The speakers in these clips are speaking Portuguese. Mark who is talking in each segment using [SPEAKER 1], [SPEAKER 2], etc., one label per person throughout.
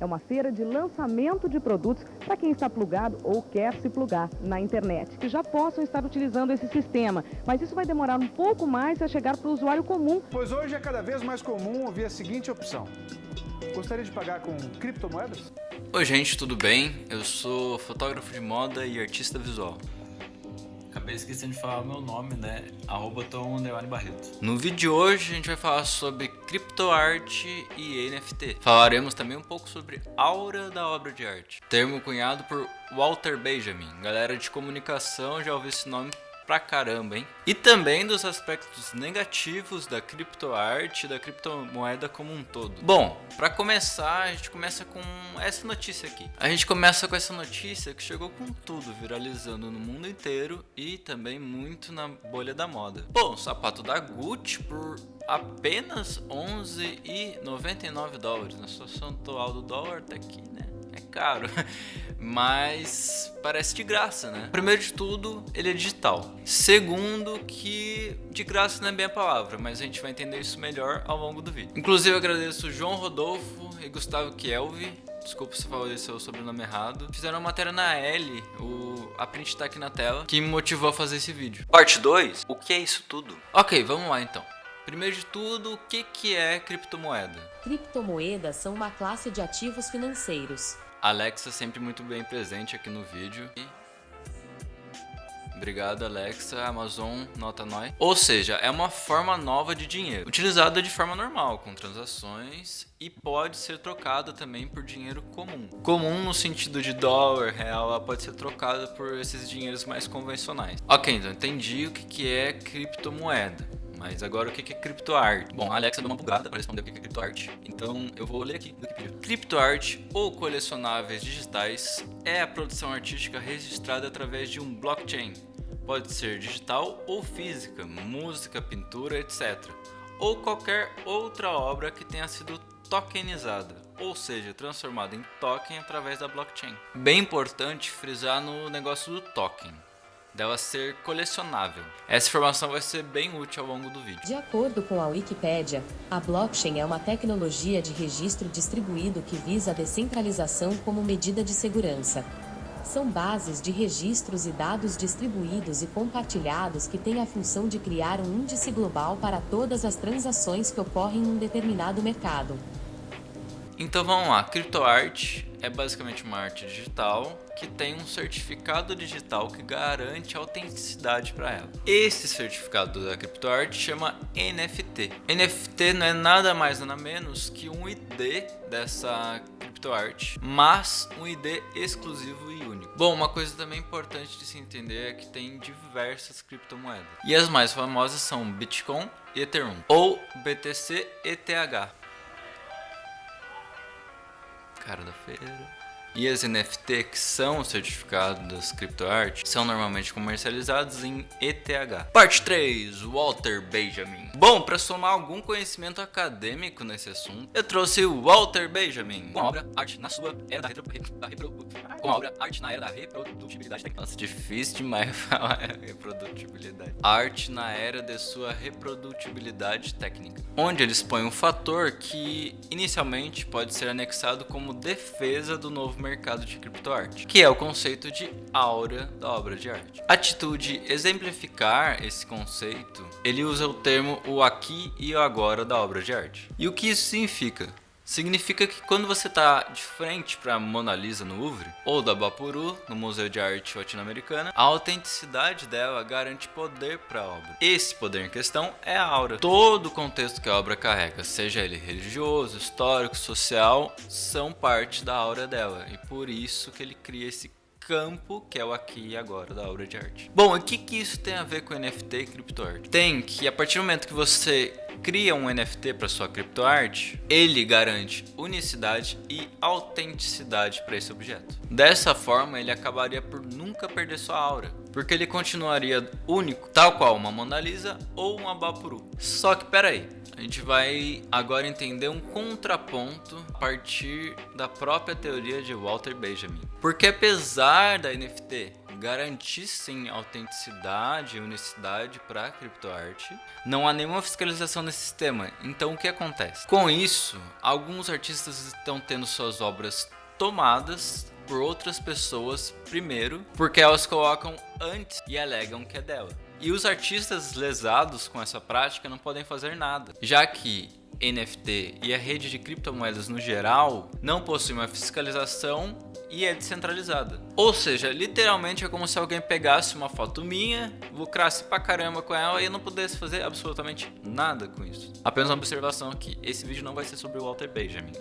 [SPEAKER 1] É uma feira de lançamento de produtos para quem está plugado ou quer se plugar na internet, que já possam estar utilizando esse sistema. Mas isso vai demorar um pouco mais a chegar para o usuário comum.
[SPEAKER 2] Pois hoje é cada vez mais comum ouvir a seguinte opção: gostaria de pagar com criptomoedas?
[SPEAKER 3] Oi gente, tudo bem? Eu sou fotógrafo de moda e artista visual.
[SPEAKER 4] Acabei esquecendo de falar o meu nome, né? @Tom_Barreto.
[SPEAKER 3] No vídeo de hoje a gente vai falar sobre criptoarte e NFT. Falaremos também um pouco sobre aura da obra de arte, termo cunhado por Walter Benjamin. Galera de comunicação já ouviu esse nome pra caramba, hein? E também dos aspectos negativos da criptoarte e da criptomoeda como um todo. Bom, pra começar, a gente começa com essa notícia aqui. A gente começa com essa notícia que chegou com tudo, viralizando no mundo inteiro e também muito na bolha da moda. Bom, o sapato da Gucci por apenas $11,99. Na situação atual do dólar tá aqui, né? É caro, mas parece de graça, né? Primeiro de tudo, ele é digital. Segundo, que de graça não é bem a palavra, mas a gente vai entender isso melhor ao longo do vídeo. Inclusive, eu agradeço João Rodolfo e Gustavo Kielvi. Desculpa se eu falei seu sobrenome errado. Fizeram uma matéria na L, a print tá aqui na tela, que me motivou a fazer esse vídeo. Parte 2, o que é isso tudo? Ok, vamos lá então. Primeiro de tudo, o que é criptomoeda?
[SPEAKER 5] Criptomoedas são uma classe de ativos financeiros.
[SPEAKER 3] Alexa sempre muito bem presente aqui no vídeo. Obrigado, Alexa. Amazon, nota nós. Ou seja, é uma forma nova de dinheiro, utilizada de forma normal, com transações, e pode ser trocada também por dinheiro comum. Comum no sentido de dólar, real, ela pode ser trocada por esses dinheiros mais convencionais. Ok, então entendi o que é criptomoeda. Mas agora o que é criptoarte? Bom, a Alexa deu uma bugada para responder o que é criptoarte. Então eu vou ler aqui do Wikipedia. Criptoarte ou colecionáveis digitais é a produção artística registrada através de um blockchain. Pode ser digital ou física, música, pintura, etc. Ou qualquer outra obra que tenha sido tokenizada, ou seja, transformada em token através da blockchain. Bem importante frisar no negócio do token. Dela ser colecionável. Essa informação vai ser bem útil ao longo do vídeo.
[SPEAKER 5] De acordo com a Wikipédia, a blockchain é uma tecnologia de registro distribuído que visa a descentralização como medida de segurança. São bases de registros e dados distribuídos e compartilhados que têm a função de criar um índice global para todas as transações que ocorrem em um determinado mercado.
[SPEAKER 3] Então vamos lá, criptoarte é basicamente uma arte digital que tem um certificado digital que garante autenticidade para ela. Esse certificado da criptoarte chama NFT. NFT não é nada mais nada menos que um ID dessa criptoarte, mas um ID exclusivo e único. Bom, uma coisa também importante de se entender é que tem diversas criptomoedas. E as mais famosas são Bitcoin e Ethereum, ou BTC ETH. Cara da feira. E as NFT, que são o certificado das criptoarte, são normalmente comercializados em ETH. Parte 3, Walter Benjamin. Bom, para somar algum conhecimento acadêmico nesse assunto, eu trouxe o Walter Benjamin com a obra Arte na sua era da reprodutibilidade técnica. Nossa, difícil demais falar reprodutibilidade. Arte na era de sua reprodutibilidade técnica, onde ele expõe um fator que inicialmente pode ser anexado como defesa do novo mercado de criptoarte, que é o conceito de aura da obra de arte. A atitude de exemplificar esse conceito, ele usa o termo o aqui e o agora da obra de arte. E o que isso significa? Significa que quando você está de frente para a Mona Lisa no Louvre ou da Bapuru no Museu de Arte Latino-Americana, a autenticidade dela garante poder para a obra. Esse poder em questão é a aura. Todo o contexto que a obra carrega, seja ele religioso, histórico, social, são parte da aura dela, e por isso que ele cria esse campo que é o aqui e agora da obra de arte. Bom, o que isso tem a ver com NFT e criptoarte? Tem que a partir do momento que você cria um NFT para sua criptoarte, ele garante unicidade e autenticidade para esse objeto. Dessa forma, ele acabaria por nunca perder sua aura, porque ele continuaria único, tal qual uma Mona Lisa ou uma Bapuru. Só que peraí, a gente vai agora entender um contraponto a partir da própria teoria de Walter Benjamin. Porque apesar da NFT garantissem autenticidade e unicidade para a criptoarte, não há nenhuma fiscalização nesse sistema. Então o que acontece? Com isso, alguns artistas estão tendo suas obras tomadas por outras pessoas primeiro, porque elas colocam antes e alegam que é dela. E os artistas lesados com essa prática não podem fazer nada, já que NFT e a rede de criptomoedas no geral não possui uma fiscalização e é descentralizada. Ou seja, literalmente é como se alguém pegasse uma foto minha, lucrasse pra caramba com ela e eu não pudesse fazer absolutamente nada com isso. Apenas uma observação aqui, esse vídeo não vai ser sobre o Walter Benjamin.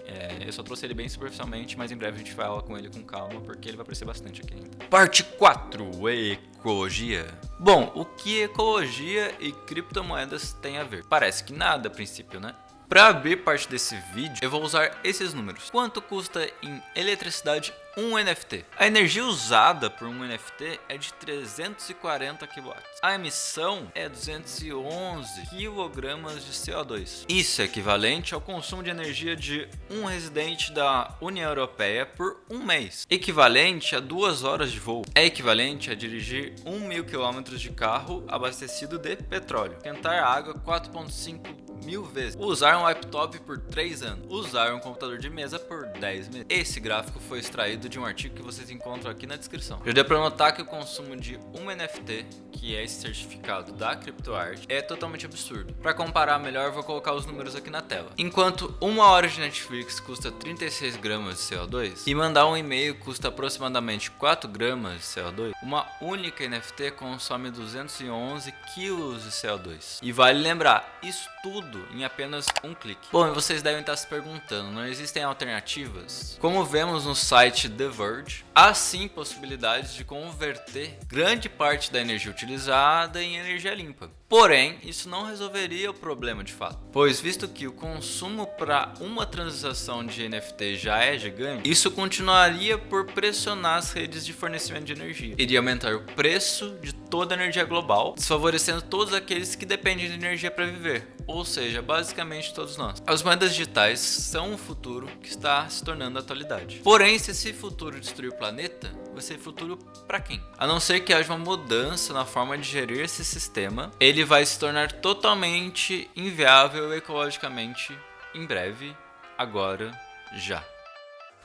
[SPEAKER 3] Eu só trouxe ele bem superficialmente, mas em breve a gente fala com ele com calma, porque ele vai aparecer bastante aqui ainda. Parte 4, ecologia. Bom, o que ecologia e criptomoedas têm a ver? Parece que nada a princípio, né? Para abrir parte desse vídeo, eu vou usar esses números. Quanto custa em eletricidade um NFT? A energia usada por um NFT é de 340 kW. A emissão é 211 kg de CO2. Isso é equivalente ao consumo de energia de um residente da União Europeia por um mês. Equivalente a 2 horas de voo. É equivalente a dirigir 1.000 km de carro abastecido de petróleo. Esquentar água 4,5 mil vezes. Usar um laptop por 3 anos. Usar um computador de mesa por 10 meses. Esse gráfico foi extraído de um artigo que vocês encontram aqui na descrição. Já deu para notar que o consumo de um NFT, que é esse certificado da CryptoArt, é totalmente absurdo. Para comparar melhor, eu vou colocar os números aqui na tela. Enquanto 1 hora de Netflix custa 36 gramas de CO2 e mandar um e-mail custa aproximadamente 4 gramas de CO2, uma única NFT consome 211 kg de CO2. E vale lembrar, isso tudo em apenas um clique. Bom, e vocês devem estar se perguntando, não existem alternativas? Como vemos no site The Verge, há sim possibilidades de converter grande parte da energia utilizada em energia limpa. Porém, isso não resolveria o problema de fato, pois visto que o consumo para uma transação de NFT já é gigante, isso continuaria por pressionar as redes de fornecimento de energia. Iria aumentar o preço de toda a energia global, desfavorecendo todos aqueles que dependem de energia para viver, ou seja, basicamente todos nós. As moedas digitais são um futuro que está se tornando atualidade. Porém, se esse futuro destruir o planeta, vai ser futuro para quem? A não ser que haja uma mudança na forma de gerir esse sistema, ele vai se tornar totalmente inviável ecologicamente em breve, agora, já.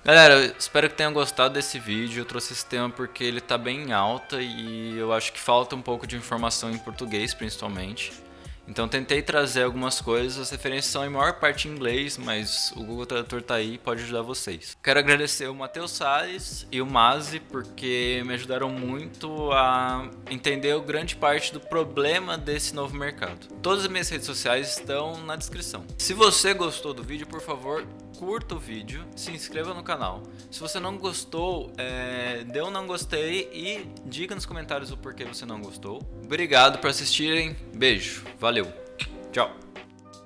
[SPEAKER 3] Galera, eu espero que tenham gostado desse vídeo. Eu trouxe esse tema porque ele tá bem em alta e eu acho que falta um pouco de informação em português, principalmente. Então tentei trazer algumas coisas, as referências são em maior parte em inglês, mas o Google Tradutor tá aí e pode ajudar vocês. Quero agradecer o Matheus Salles e o Mazi, porque me ajudaram muito a entender grande parte do problema desse novo mercado. Todas as minhas redes sociais estão na descrição. Se você gostou do vídeo, por favor, curta o vídeo, se inscreva no canal. Se você não gostou, dê um não gostei e diga nos comentários o porquê você não gostou. Obrigado por assistirem, beijo, valeu, tchau.